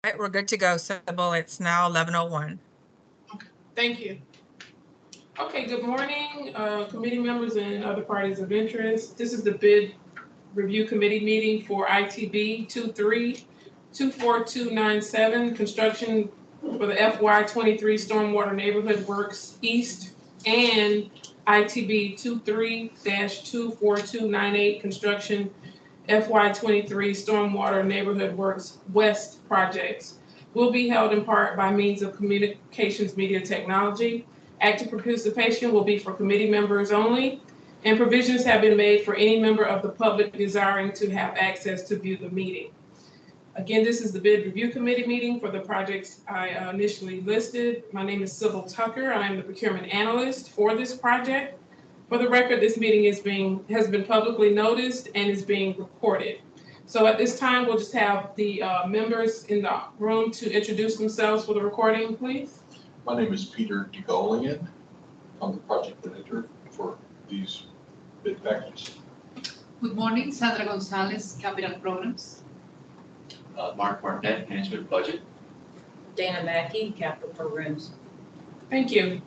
Right, we're good to go, Sybil. It's now 11:01. Okay, thank you. Okay, good morning, committee members and other parties of interest. This is the bid review committee meeting for ITB 23-24297, construction for the FY23 Stormwater Neighborhood Works East, and ITB 23-24298, construction FY23 Stormwater Neighborhood Works West projects. Will be held in part by means of communications media technology. Active participation will be for committee members only, and provisions have been made for any member of the public desiring to have access to view the meeting. Again, this is the bid review committee meeting for the projects I initially listed. My name is Sybil Tucker. I am the procurement analyst for this project. For the record, this meeting has been publicly noticed and is being recorded. So at this time, we'll just have the members in the room to introduce themselves for the recording, please. My name is Peter DeGolian. I'm the project manager for these bid packages. Good morning, Sandra Gonzalez, Capital Programs. Mark Martinette, Management Budget. Dana Mackey, Capital Programs. Thank you.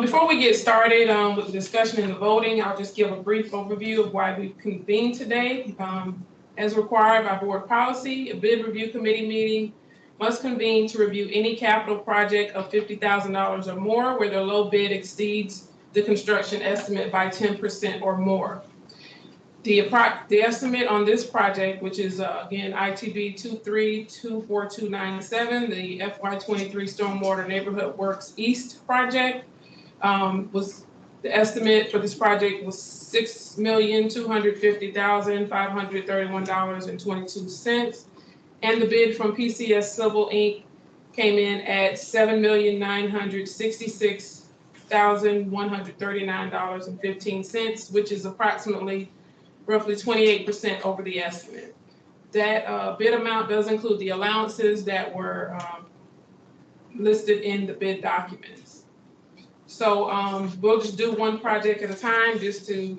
Before we get started with the discussion and the voting, I'll just give a brief overview of why we've convened today. As required by board policy, a bid review committee meeting must convene to review any capital project of $50,000 or more where the low bid exceeds the construction estimate by 10% or more. The estimate on this project, which is again ITB 23-24297, the FY23 Stormwater Neighborhood Works East project, the estimate for this project was $6,250,531.22, and the bid from PCS Sybil Inc. came in at $7,966,139.15, which is approximately roughly 28% over the estimate. That bid amount does include the allowances that were listed in the bid documents. So we'll just do one project at a time just to,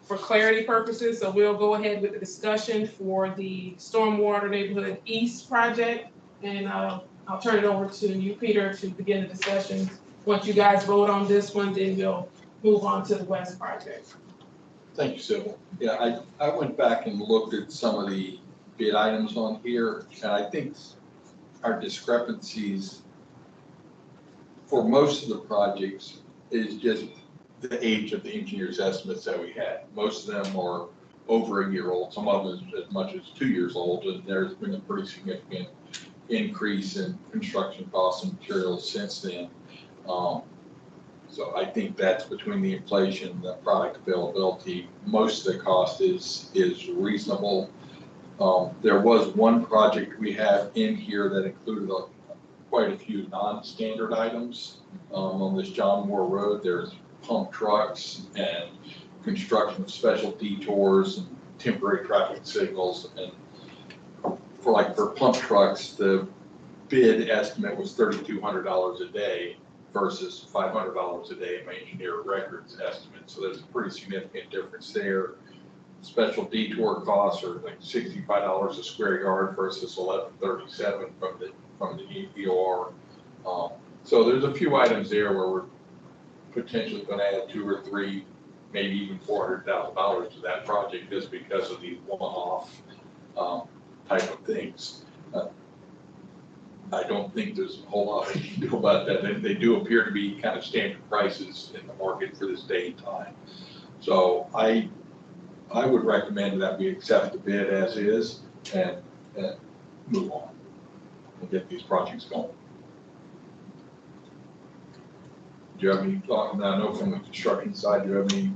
for clarity purposes. So we'll go ahead with the discussion for the Stormwater Neighborhood East project. And I'll turn it over to you, Peter, to begin the discussion. Once you guys vote on this one, then we'll move on to the West project. Thank you, Sybil. Yeah, I went back and looked at some of the bid items on here, and I think our discrepancies for most of the projects is just the age of the engineer's estimates that we had. Most of them are over a year old, some of them as much as 2 years old, and there's been a pretty significant increase in construction costs and materials since then. So I think that's between the inflation, the product availability, most of the cost is reasonable. There was one project we have in here that included quite a few non-standard items. On this John Moore Road, there's pump trucks and construction of special detours and temporary traffic signals. And for pump trucks, the bid estimate was $3,200 a day versus $500 a day in my engineer records estimate. So there's a pretty significant difference there. Special detour costs are like $65 a square yard versus $11.37 from the EOR. So there's a few items there where we're potentially going to add 2 or 3, maybe even $400,000 to that project just because of these one-off type of things. I don't think there's a whole lot they can do about that. They do appear to be kind of standard prices in the market for this day and time. So I would recommend that we accept the bid as is and move on and get these projects going. Do you have any thoughts? I know from the construction side, do you have any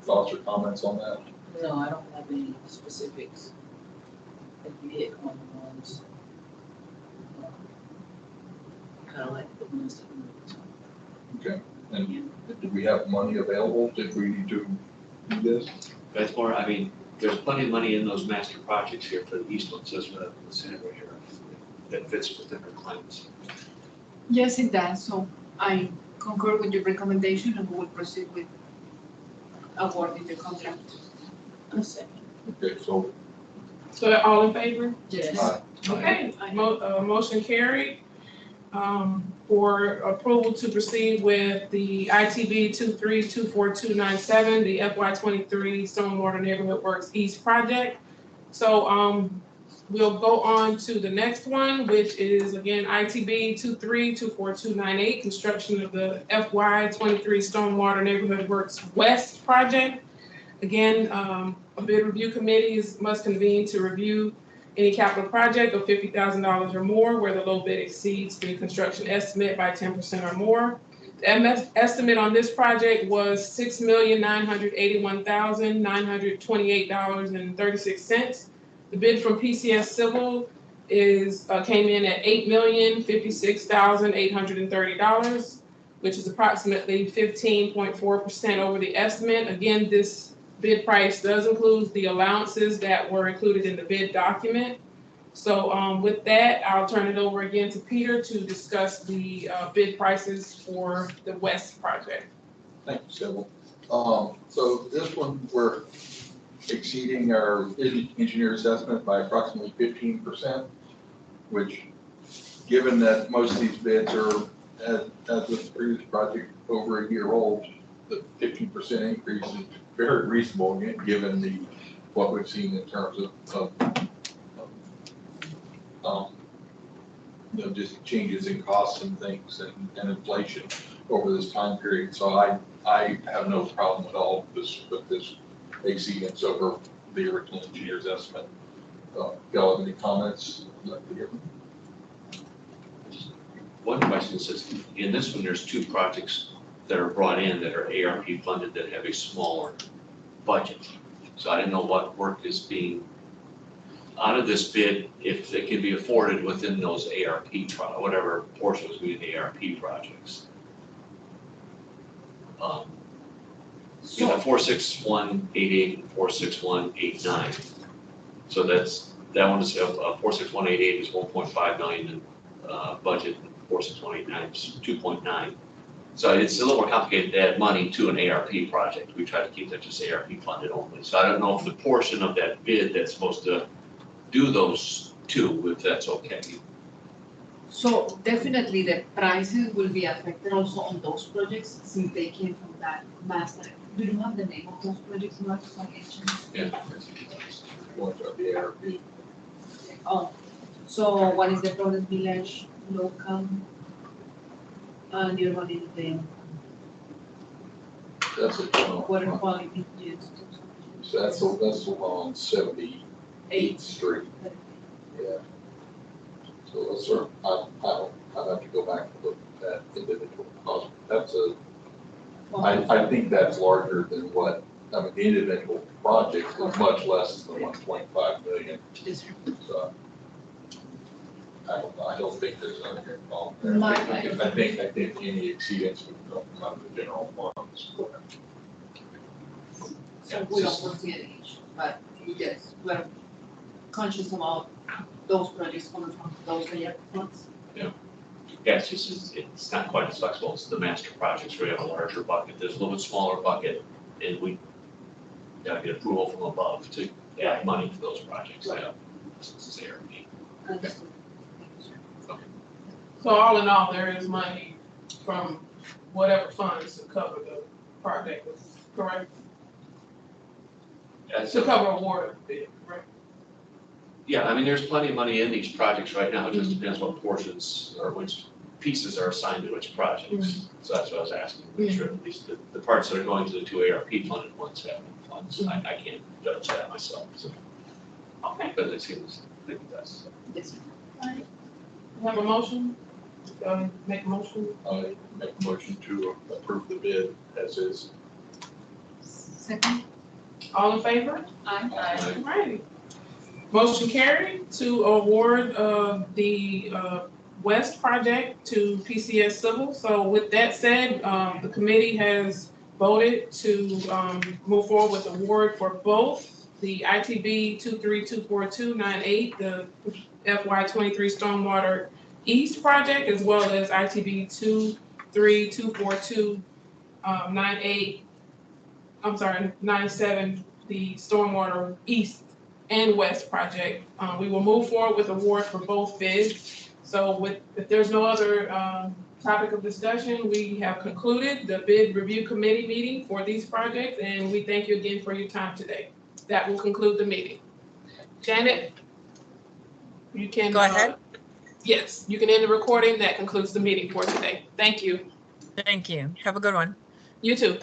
thoughts or comments on that? No, I don't have any specifics. I think we hit on the ones. Kind of like the ones that we moved. Okay. And do we have money available if we need to do this? That's more, I mean, there's plenty of money in those master projects here for the east one, says the Senator here, that fits within our claims. Yes, it does. So I concur with your recommendation and we will proceed with awarding the contract. A second. Okay, so So all in favor? Yes. Okay, motion carried. For approval to proceed with the ITB 2324297, the FY23 Stormwater Neighborhood Works East project. So, we'll go on to the next one, which is again ITB 2324298, construction of the FY23 Stormwater Neighborhood Works West project. Again, a bid review committee must convene to review any capital project of $50,000 or more where the low bid exceeds the construction estimate by 10% or more. The estimate on this project was $6,981,928.36. The bid from PCS Sybil came in at $8,056,830, which is approximately 15.4% over the estimate. Again, this bid price does include the allowances that were included in the bid document. So with that, I'll turn it over again to Peter to discuss the bid prices for the West project. Thank you, Sybil. So this one, we're exceeding our engineer's estimate by approximately 15%, which, given that most of these bids are, as with the previous project, over a year old, the 15% increase is very reasonable, given what we've seen in terms of just changes in costs and things and inflation over this time period. So I have no problem at all with this exceedance over the original engineer's estimate. Y'all have any comments? One question says, in this one, there's two projects that are brought in that are ARP funded that have a smaller budget. So I didn't know what work is being, out of this bid, if it can be afforded within those ARP, whatever portion was being the ARP projects. You have 46188 and 46189. So that one is 46188 is 1.5 million in budget, and 46189 is 2.9. So it's a little more complicated to add money to an ARP project. We try to keep that just ARP funded only. So I don't know if the portion of that bid that's supposed to do those two, if that's okay. So definitely the prices will be affected also on those projects since they came from that master. Do you have the name of those projects? Yeah. Ones are the ARP. Oh, so one is the Florence Village local, and the other one is the That's a general. water quality used. So that's the one on 78th Street. Yeah. So that's sort of, I'd have to go back and look at that individual cost. I think that's larger than what, I mean, the individual project is much less than the 1.5 million. So I don't think there's a problem there. I think any exceedance would come out of the general funds. So we don't foresee any issue, but yes, we're conscious about those projects coming from those funds. Yeah, it's not quite as flexible as the master projects where you have a larger bucket. There's a little bit smaller bucket, and we gotta get approval from above to add money to those projects. Yeah, this is ARP. Understood. So all in all, there is money from whatever funds to cover the project, correct? To cover award of the bid, right? Yeah, I mean, there's plenty of money in these projects right now. It just depends what portions or which pieces are assigned to which projects. So that's what I was asking, make sure at least the parts that are going to the two ARP funded ones have funds. I can't judge that myself, so. Okay. But it seems, maybe that's. Yes. We have a motion? Make a motion? I make a motion to approve the bid as is. Second. All in favor? Aye. All righty. Motion carried to award the West project to PCS Sybil. So with that said, the committee has voted to move forward with award for both the ITB 2324298, the FY23 Stormwater East project, as well as ITB 2324298, 97, the Stormwater East and West project. We will move forward with awards for both bids. So if there's no other topic of discussion, we have concluded the bid review committee meeting for these projects, and we thank you again for your time today. That will conclude the meeting. Janet, you can. Go ahead. Yes, you can end the recording. That concludes the meeting for today. Thank you. Thank you. Have a good one. You too.